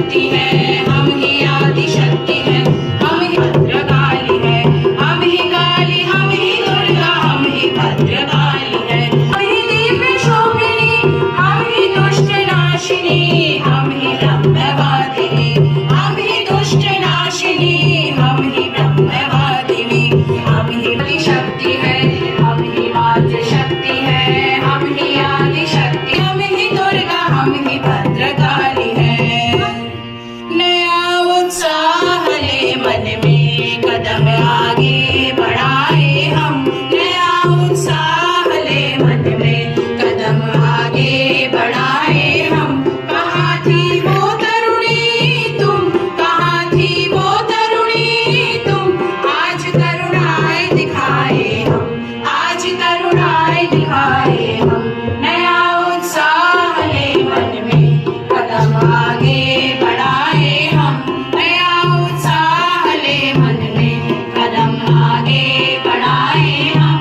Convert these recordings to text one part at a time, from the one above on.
शक्ति है, हम ही आदि शक्ति है, हम ही भद्रकाली है, हम ही काली, हम ही दुर्गा, हम ही भद्रकाली है, हम ही दिव्य शोभिनी, हम ही दुष्ट नाशिनी, हम ही ब्रह्मवादिनी, हम ही दुष्ट नाशिनी, हम ही ब्रह्मवादिनी, हम ही आदि शक्ति है, हम ही मातृ शक्ति है, हम ही आदि शक्ति, हम ही दुर्गा, हम ही भद्रकाली है। नया उत्साह ले मन में कदम आगे बढ़ाए हम, नया उत्साह ले मन में कदम आगे बढ़ाए हम। कहाँ थी वो तरुणी तुम, कहाँ थी वो तरुणी तुम, आज करुणाएं दिखाए हम, आज करुणाएं दिखाए हम। नया उत्साह ले मन में कदम आगे बढ़ाए हम, नया उत्साह ले मन में कदम आगे बढ़ाए हम।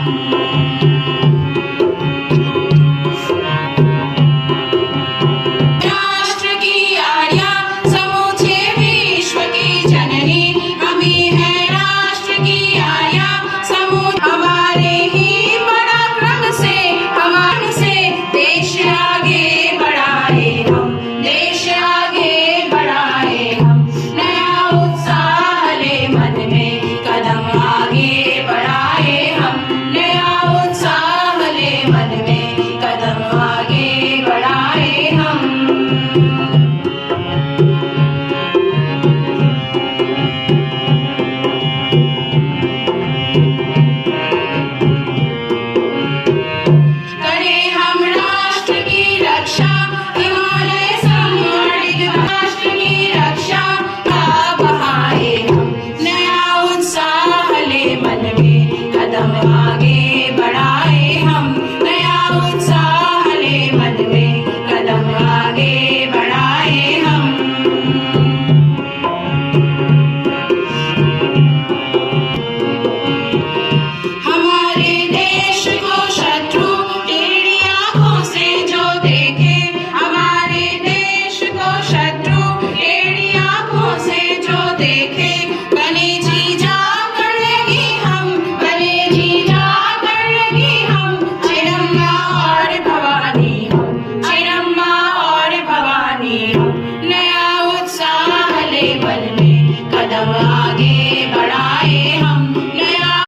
राष्ट्र की आर्या समूचे विश्व की जननी, हम ही है राष्ट्र की आर्या